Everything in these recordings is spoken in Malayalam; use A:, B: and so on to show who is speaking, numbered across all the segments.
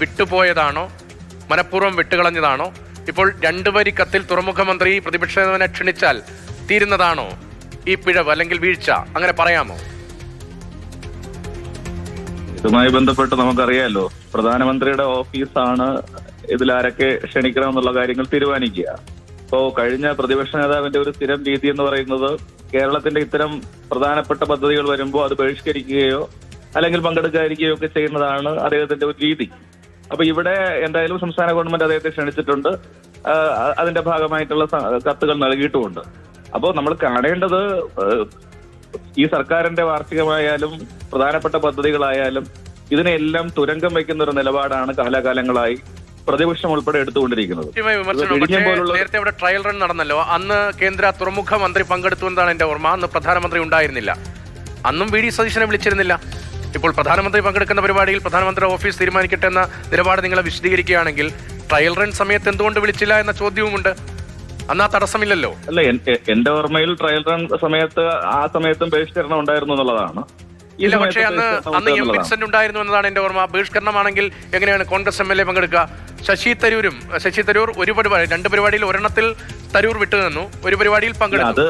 A: വിട്ടുപോയതാണോ, മനഃപൂർവ്വം വിട്ടുകളഞ്ഞതാണോ? ഇപ്പോൾ രണ്ടു വരി കത്തിൽ തുറമുഖ മന്ത്രി പ്രതിപക്ഷ നേതാവിനെ ക്ഷണിച്ചാൽ തീരുന്നതാണോ ഈ പിഴവ് അല്ലെങ്കിൽ വീഴ്ച? അങ്ങനെ പറയാമോ?
B: ഇതുമായി ബന്ധപ്പെട്ട് നമുക്കറിയാലോ, പ്രധാനമന്ത്രിയുടെ ഓഫീസാണ് ഇതിലാരൊക്കെ ക്ഷണിക്കണം എന്നുള്ള കാര്യങ്ങൾ തീരുമാനിക്കുക. ഇപ്പോ കഴിഞ്ഞ പ്രതിപക്ഷ നേതാവിന്റെ ഒരു സ്ഥിരം രീതി എന്ന് പറയുന്നത് കേരളത്തിന്റെ ഇത്തരം പ്രധാനപ്പെട്ട പദ്ധതികൾ വരുമ്പോൾ അത് ബഹിഷ്കരിക്കുകയോ അല്ലെങ്കിൽ പങ്കെടുക്കാതിരിക്കുകയോ ഒക്കെ ചെയ്യുന്നതാണ് അദ്ദേഹത്തിന്റെ ഒരു രീതി. അപ്പൊ ഇവിടെ എന്തായാലും സംസ്ഥാന ഗവൺമെന്റ് അദ്ദേഹത്തെ ക്ഷണിച്ചിട്ടുണ്ട്, അതിന്റെ ഭാഗമായിട്ടുള്ള കത്തുകൾ നൽകിയിട്ടുമുണ്ട്. അപ്പോൾ നമ്മൾ കാണേണ്ടത് ഈ സർക്കാരിന്റെ വാർഷികമായാലും പ്രധാനപ്പെട്ട പദ്ധതികളായാലും ഇതിനെല്ലാം തുരങ്കം വയ്ക്കുന്ന ഒരു നിലപാടാണ് കാലാകാലങ്ങളായി പ്രതിപക്ഷം ഉൾപ്പെടെ എടുത്തുകൊണ്ടിരിക്കുന്നത്.
A: നേരത്തെ ഇവിടെ ട്രയൽ റൺ നടന്നല്ലോ, അന്ന് കേന്ദ്ര തുറമുഖ മന്ത്രി പങ്കെടുത്തു എന്നാണ് എന്റെ ഓർമ്മ. അന്ന് പ്രധാനമന്ത്രി ഉണ്ടായിരുന്നില്ല, അന്നും വി ഡി സതീശനെ വിളിച്ചിരുന്നില്ല. ഇപ്പോൾ പ്രധാനമന്ത്രി പങ്കെടുക്കുന്ന പരിപാടിയിൽ പ്രധാനമന്ത്രിയുടെ ഓഫീസ് തീരുമാനിക്കട്ടെ എന്ന നിലപാട് നിങ്ങളെ വിശദീകരിക്കുകയാണെങ്കിൽ ട്രയൽ റൺ സമയത്ത് എന്തുകൊണ്ട് വിളിച്ചില്ല എന്ന ചോദ്യവുമുണ്ട്. അന്ന് ആ തടസ്സമില്ലല്ലോ.
B: അല്ല, എന്റെ ഓർമ്മയിൽ ട്രയൽ റൺ സമയത്ത് ആ സമയത്തും ബഹിഷ്കരണം ഉണ്ടായിരുന്നു എന്നുള്ളതാണ്.
A: ഇല്ല, പക്ഷേ അന്ന് എം വിൻസെന്റ് ഉണ്ടായിരുന്നു എന്നതാണ് എന്റെ ഓർമ്മ. ബഹിഷ്കരണമാണെങ്കിൽ എങ്ങനെയാണ് കോൺഗ്രസ് MLA പങ്കെടുക്കുക? ശശി തരൂർ ഒരു പരിപാടി, രണ്ട് പരിപാടിയിൽ ഒരെണ്ണത്തിൽ തരൂർ വിട്ടുനിന്നു, ഒരു പരിപാടിയിൽ പങ്കെടുത്തു.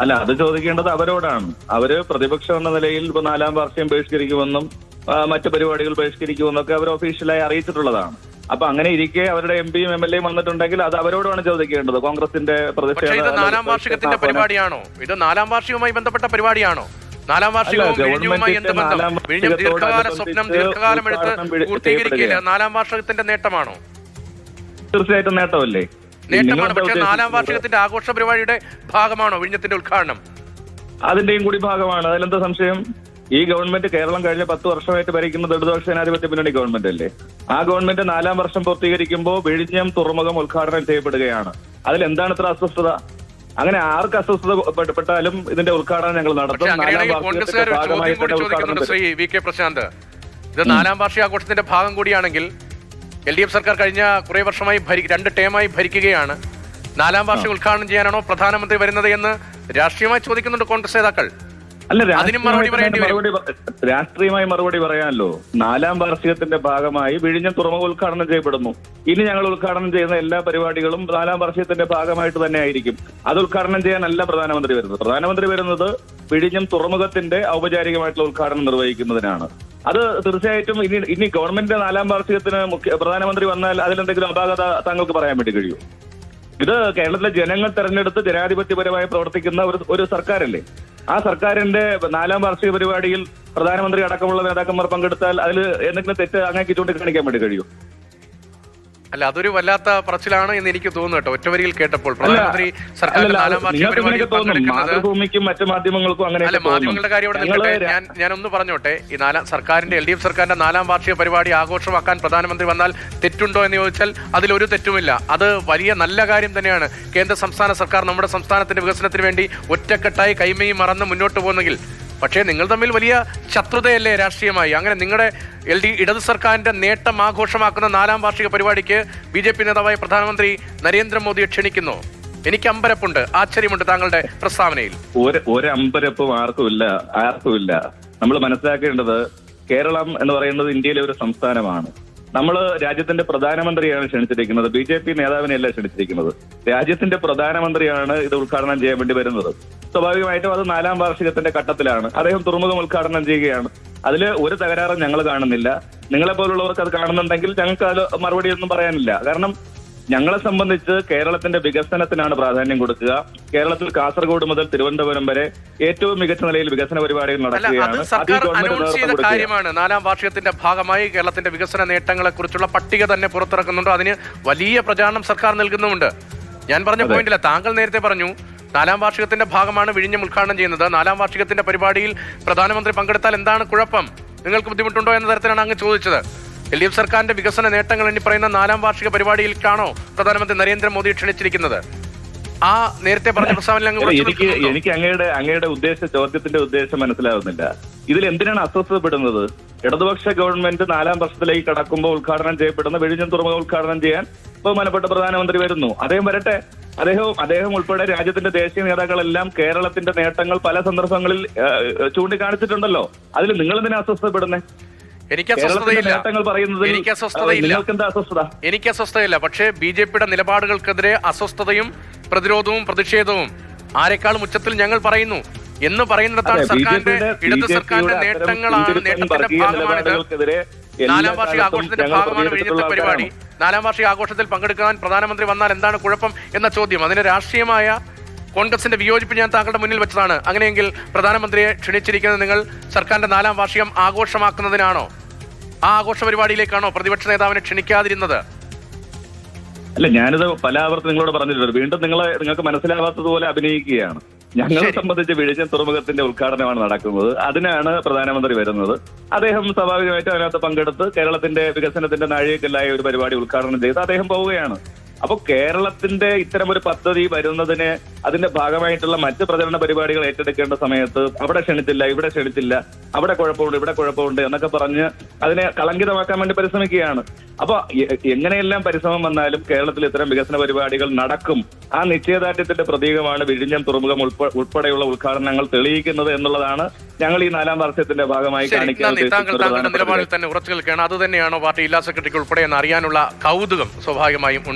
B: അത് ചോദിക്കേണ്ടത് അവരോടാണ്. അവര് പ്രതിപക്ഷം എന്ന നിലയിൽ ഇപ്പൊ 4ാം വാർഷികം ബഹിഷ്കരിക്കുമെന്നും മറ്റു പരിപാടികൾ ബഹിഷ്കരിക്കുമെന്നൊക്കെ അവർ ഒഫീഷ്യലായി അറിയിച്ചിട്ടുള്ളതാണ്. അപ്പൊ അങ്ങനെ ഇരിക്കെ അവരുടെ MPയും MLAയും വന്നിട്ടുണ്ടെങ്കിൽ അത് അവരോടാണ് ചോദിക്കേണ്ടത്. കോൺഗ്രസിന്റെ പ്രതിഷേധം
A: ഇത് 4ാം വാർഷികത്തിന്റെ പരിപാടിയാണോ? ഇത് 4ാം വാർഷികവുമായി ബന്ധപ്പെട്ട പരിപാടിയാണോ? 4ാം വാർഷികവും വിഴിഞ്ഞവുമായി എന്ത് ബന്ധം? വിഴിഞ്ഞം ദീർഘകാല സ്വപ്നം ദീർഘകാലം എടുത്ത് പൂർത്തീകരിക്കില്ല, 4ാം വാർഷികത്തിന്റെ നേട്ടമാണോ?
B: തീർച്ചയായിട്ടും നേട്ടമല്ലേ,
A: നേട്ടമാണ്. പക്ഷേ 4ാം വാർഷികത്തിന്റെ ആഘോഷ പരിപാടിയുടെ ഭാഗമാണോ വിഴിഞ്ഞത്തിന്റെ ഉദ്ഘാടനം?
B: അതിന്റെയും കൂടി ഭാഗമാണ്. അതിലെന്താ സംശയം? ഈ ഗവൺമെന്റ് കേരളം കഴിഞ്ഞ 10 വർഷമായിട്ട് ഭരിക്കുന്നത് ഇടതുപക്ഷ ജനാധിപത്യ മുന്നണി ഗവൺമെന്റ് അല്ലേ? ആ ഗവൺമെന്റ് 4ാം വർഷം പൂർത്തീകരിക്കുമ്പോൾ വിഴിഞ്ഞം തുറമുഖം ഉദ്ഘാടനം ചെയ്യപ്പെടുകയാണ്. അതിലെന്താണ് ഇത്ര അസ്വസ്ഥത? അങ്ങനെ ആർക്ക് അസ്വസ്ഥതപ്പെട്ടാലും ഇതിന്റെ ഉദ്ഘാടനം ഞങ്ങൾ നടത്തും.
A: ശ്രീ വി കെ പ്രശാന്ത്, ഇത് 4ാം വാർഷികാഘോഷത്തിന്റെ ഭാഗം കൂടിയാണെങ്കിൽ LDF സർക്കാർ കഴിഞ്ഞ കുറെ വർഷമായി 2 ടേമായി ഭരിക്കുകയാണ്. 4ാം വാർഷിക ഉദ്ഘാടനം ചെയ്യാനാണോ പ്രധാനമന്ത്രി വരുന്നത് എന്ന് രാഷ്ട്രീയമായി ചോദിക്കുന്നുണ്ട് കോൺഗ്രസ് നേതാക്കൾ.
B: അല്ല,
A: അതിനും മറുപടി പറയേണ്ടി വരും.
B: രാഷ്ട്രീയമായി മറുപടി പറയാമല്ലോ. 4ാം വാർഷികത്തിന്റെ ഭാഗമായി വിഴിഞ്ഞം തുറമുഖ ഉദ്ഘാടനം ചെയ്യപ്പെടുന്നു. ഇനി ഞങ്ങൾ ഉദ്ഘാടനം ചെയ്യുന്ന എല്ലാ പരിപാടികളും 4ാം വാർഷികത്തിന്റെ ഭാഗമായിട്ട് തന്നെ ആയിരിക്കും. അത് ഉദ്ഘാടനം ചെയ്യാനല്ല പ്രധാനമന്ത്രി വരുന്നത്. പ്രധാനമന്ത്രി വരുന്നത് വിഴിഞ്ഞം തുറമുഖത്തിന്റെ ഔപചാരികമായിട്ടുള്ള ഉദ്ഘാടനം നിർവഹിക്കുന്നതിനാണ്. അത് തീർച്ചയായിട്ടും ഇനി ഗവൺമെന്റിന്റെ 4ാം വാർഷികത്തിന് പ്രധാനമന്ത്രി വന്നാൽ അതിലെന്തെങ്കിലും അപാകത താങ്കൾക്ക് പറയാൻ വേണ്ടി കഴിയൂ? ഇത് കേരളത്തിലെ ജനങ്ങൾ തെരഞ്ഞെടുത്ത് ജനാധിപത്യപരമായി പ്രവർത്തിക്കുന്ന ഒരു സർക്കാരല്ലേ? ആ സർക്കാരിന്റെ 4ാം വാർഷിക പരിപാടിയിൽ പ്രധാനമന്ത്രി അടക്കമുള്ള നേതാക്കന്മാർ പങ്കെടുത്താൽ അതിൽ എന്തെങ്കിലും തെറ്റ് അങ്ങേക്ക് ചൂണ്ടിക്കാണിക്കാൻ വേണ്ടി കഴിയൂ?
A: അല്ല, അതൊരു വല്ലാത്ത പറച്ചിലാണ് എന്ന് എനിക്ക് തോന്നുന്നു കേട്ടോ, ഒറ്റവരിയിൽ കേട്ടപ്പോൾ. പ്രധാനമന്ത്രി സർക്കാരിന്റെ 4ാം വാർഷിക പരിപാടിയിൽ
B: മാതൃഭൂമിക്കും മറ്റു മാധ്യമങ്ങൾക്കും അങ്ങനെ
A: മാധ്യമങ്ങളുടെ കാര്യം ഇവിടെ നിൽക്കട്ടെ. ഞാനൊന്ന് പറഞ്ഞോട്ടെ, ഈ സർക്കാരിന്റെ LDF സർക്കാരിന്റെ 4ാം വാർഷിക പരിപാടി ആഘോഷമാക്കാൻ പ്രധാനമന്ത്രി വന്നാൽ തെറ്റുണ്ടോ എന്ന് ചോദിച്ചാൽ അതിലൊരു തെറ്റുമില്ല. അത് വലിയ നല്ല കാര്യം തന്നെയാണ്. കേന്ദ്ര സംസ്ഥാന സർക്കാർ നമ്മുടെ സംസ്ഥാനത്തിന്റെ വികസനത്തിന് വേണ്ടി ഒറ്റക്കെട്ടായി കൈമയും മറന്ന് മുന്നോട്ട് പോകുന്നെങ്കിൽ, പക്ഷേ നിങ്ങൾ തമ്മിൽ വലിയ ശത്രുതയല്ലേ രാഷ്ട്രീയമായി? അങ്ങനെ നിങ്ങളുടെ ഇടത് സർക്കാരിന്റെ നേട്ടം ആഘോഷമാക്കുന്ന 4ാം വാർഷിക പരിപാടിക്ക് BJP നേതാവായ പ്രധാനമന്ത്രി നരേന്ദ്രമോദിയെ ക്ഷണിക്കുന്നു. എനിക്ക് അമ്പരപ്പുണ്ട്, ആശ്ചര്യമുണ്ട് താങ്കളുടെ പ്രസ്താവനയിൽ.
B: ഒരു അമ്പരപ്പും ആർക്കുമില്ല. നമ്മൾ മനസ്സിലാക്കേണ്ടത് കേരളം എന്ന് പറയുന്നത് ഇന്ത്യയിലെ ഒരു സംസ്ഥാനമാണ്. നമ്മൾ രാജ്യത്തിന്റെ പ്രധാനമന്ത്രിയാണ് ക്ഷണിച്ചിരിക്കുന്നത്, BJP നേതാവിനെയല്ല ക്ഷണിച്ചിരിക്കുന്നത്. രാജ്യത്തിന്റെ പ്രധാനമന്ത്രിയാണ് ഇത് ഉദ്ഘാടനം ചെയ്യാൻ വേണ്ടി വരുന്നത്. സ്വാഭാവികമായിട്ടും അത് 4ാം വാർഷികത്തിന്റെ ഘട്ടത്തിലാണ്. അദ്ദേഹം തുറമുഖം ഉദ്ഘാടനം ചെയ്യുകയാണ്. അതിൽ ഒരു തകരാറും ഞങ്ങൾ കാണുന്നില്ല. നിങ്ങളെ പോലുള്ളവർക്ക് അത് കാണുന്നുണ്ടെങ്കിൽ ഞങ്ങൾക്ക് അത് മറുപടി ഒന്നും പറയാനില്ല. കാരണം ഞങ്ങളെ സംബന്ധിച്ച് കേരളത്തിന്റെ വികസനത്തിനാണ് പ്രാധാന്യം കൊടുക്കുക. കേരളത്തിൽ കാസർഗോഡ് മുതൽ തിരുവനന്തപുരം വരെ ഏറ്റവും മികച്ച നിലയിൽ വികസന പരിപാടികൾ നടക്കുകയാണ്.
A: കാര്യമാണ് 4ാം വാർഷികത്തിന്റെ ഭാഗമായി കേരളത്തിന്റെ വികസന നേട്ടങ്ങളെ കുറിച്ചുള്ള പട്ടിക തന്നെ പുറത്തിറക്കുന്നുണ്ട്. അതിന് വലിയ പ്രചാരണം സർക്കാർ നൽകുന്നുമുണ്ട്. ഞാൻ പറഞ്ഞ പോയിന്റില്ല, താങ്കൾ നേരത്തെ പറഞ്ഞു 4ാം വാർഷികത്തിന്റെ ഭാഗമാണ് വിഴിഞ്ഞം ഉദ്ഘാടനം ചെയ്യുന്നത്. 4ാം വാർഷികത്തിന്റെ പരിപാടിയിൽ പ്രധാനമന്ത്രി പങ്കെടുത്താൽ എന്താണ് കുഴപ്പം? നിങ്ങൾക്ക് ബുദ്ധിമുട്ടുണ്ടോ എന്ന തരത്തിലാണ് അങ്ങ് ചോദിച്ചത്. LDF സർക്കാരിന്റെ വികസന നേട്ടങ്ങൾ എണ്ണി പറയുന്ന 4ാം വാർഷിക പരിപാടിയിലേക്കാണോ പ്രധാനമന്ത്രി നരേന്ദ്രമോദി ക്ഷണിച്ചിരിക്കുന്നത്? ആ നേരത്തെ പറഞ്ഞ പ്രസ്താവന
B: എനിക്ക് അങ്ങയുടെ ചോദ്യത്തിന്റെ ഉദ്ദേശം മനസ്സിലാവുന്നില്ല. ഇതിൽ എന്തിനാണ് അസ്വസ്ഥപ്പെടുന്നത്? ഇടതുപക്ഷ ഗവൺമെന്റ് 4ാം വർഷത്തിലേക്ക് കടക്കുമ്പോൾ ഉദ്ഘാടനം ചെയ്യപ്പെടുന്ന വിഴിഞ്ഞം തുറമുഖം ഉദ്ഘാടനം ചെയ്യാൻ ബഹുമാനപ്പെട്ട പ്രധാനമന്ത്രി വരുന്നു. അദ്ദേഹം വരട്ടെ. അദ്ദേഹം ഉൾപ്പെടെ രാജ്യത്തിന്റെ ദേശീയ നേതാക്കളെല്ലാം കേരളത്തിന്റെ നേട്ടങ്ങൾ പല സന്ദർഭങ്ങളിൽ ചൂണ്ടിക്കാണിച്ചിട്ടുണ്ടല്ലോ. അതിൽ നിങ്ങൾ എന്തിനാ അസ്വസ്ഥപ്പെടുന്നേ?
A: എനിക്ക് അസ്വസ്ഥതയില്ല.
B: നേട്ടങ്ങൾ പറയുന്നതിൽ
A: എനിക്ക് അസ്വസ്ഥതയില്ല.
B: നിങ്ങൾക്ക് എന്താ അസ്വസ്ഥത?
A: എനിക്ക് അസ്വസ്ഥതയില്ല. പക്ഷേ BJPയുടെ നിലപാടുകൾക്കെതിരെ അസ്വസ്ഥതയും പ്രതിരോധവും പ്രതിഷേധവും ആരെക്കാളും ഉച്ചത്തിൽ ഞങ്ങൾ പറയുന്നു എന്ന് പറയുന്നിടത്താണ് സർക്കാരിന്റെ ഇടത് സർക്കാരിന്റെ നേട്ടങ്ങളാണ്, നേട്ടത്തിന്റെ ഭാഗമാണിത്. 4ാം വാർഷിക ആഘോഷത്തിന്റെ ഭാഗമാണ് വിഴിഞ്ഞത്തെ പരിപാടി. 4ാം വാർഷിക ആഘോഷത്തിൽ പങ്കെടുക്കാൻ പ്രധാനമന്ത്രി വന്നാൽ എന്താണ് കുഴപ്പം എന്ന ചോദ്യം, അതിന് രാഷ്ട്രീയമായ കോൺഗ്രസിന്റെ വിയോജിപ്പ് ഞാൻ താങ്കളുടെ മുന്നിൽ വെച്ചതാണ്. അങ്ങനെയെങ്കിൽ പ്രധാനമന്ത്രിയെ ക്ഷണിച്ചിരിക്കുന്നത് നിങ്ങൾ സർക്കാരിന്റെ 4ാം വാർഷികം ആഘോഷമാക്കുന്നതിനാണോ? ആ ആഘോഷ പരിപാടിയിലേക്കാണോ പ്രതിപക്ഷ നേതാവിനെ ക്ഷണിക്കാതിരുന്നത്?
B: അല്ല, ഞാനിത് പല ആവർത്തി നിങ്ങളോട് പറഞ്ഞിട്ടുണ്ട്. വീണ്ടും നിങ്ങൾക്ക് മനസ്സിലാവാത്തതുപോലെ അഭിനയിക്കുകയാണ്. ഞങ്ങളെ സംബന്ധിച്ച് വിഴിഞ്ഞം തുറമുഖത്തിന്റെ ഉദ്ഘാടനമാണ് നടക്കുന്നത്. അതിനാണ് പ്രധാനമന്ത്രി വരുന്നത്. അദ്ദേഹം സ്വാഭാവികമായിട്ടും അതിനകത്ത് പങ്കെടുത്ത് കേരളത്തിന്റെ വികസനത്തിന്റെ നാഴികക്കല്ലായ ഒരു പരിപാടി ഉദ്ഘാടനം ചെയ്ത് അദ്ദേഹം പോവുകയാണ്. അപ്പൊ കേരളത്തിന്റെ ഇത്തരം ഒരു പദ്ധതി വരുന്നതിന് അതിന്റെ ഭാഗമായിട്ടുള്ള മറ്റ് പ്രചരണ പരിപാടികൾ ഏറ്റെടുക്കേണ്ട സമയത്ത് അവിടെ ക്ഷണിച്ചില്ല, ഇവിടെ ക്ഷണിച്ചില്ല, അവിടെ കുഴപ്പമുണ്ട്, ഇവിടെ കുഴപ്പമുണ്ട് എന്നൊക്കെ പറഞ്ഞ് അതിനെ കളങ്കിതമാക്കാൻ വേണ്ടി പരിശ്രമിക്കുകയാണ്. അപ്പൊ എങ്ങനെയെല്ലാം പരിശ്രമം വന്നാലും കേരളത്തിൽ ഇത്തരം വികസന പരിപാടികൾ നടക്കും. ആ നിശ്ചയദാർഢ്യത്തിന്റെ പ്രതീകമാണ് വിഴിഞ്ഞം തുറമുഖം ഉൾപ്പെടെയുള്ള ഉദ്ഘാടനങ്ങൾ തെളിയിക്കുന്നത് എന്നുള്ളതാണ് ഞങ്ങൾ ഈ 4ാം വാർഷികത്തിന്റെ ഭാഗമായി കാണിക്കാൻ
A: താങ്കളുടെ നിലപാടിൽ തന്നെ ഉറച്ചു നിൽക്കുകയാണ്. അത് തന്നെയാണോ പാർട്ടി ജില്ലാ സെക്രട്ടറിക്ക് ഉൾപ്പെടെ എന്ന് അറിയാനുള്ള കൗതുകം സ്വാഭാവികമായും ഉണ്ട്.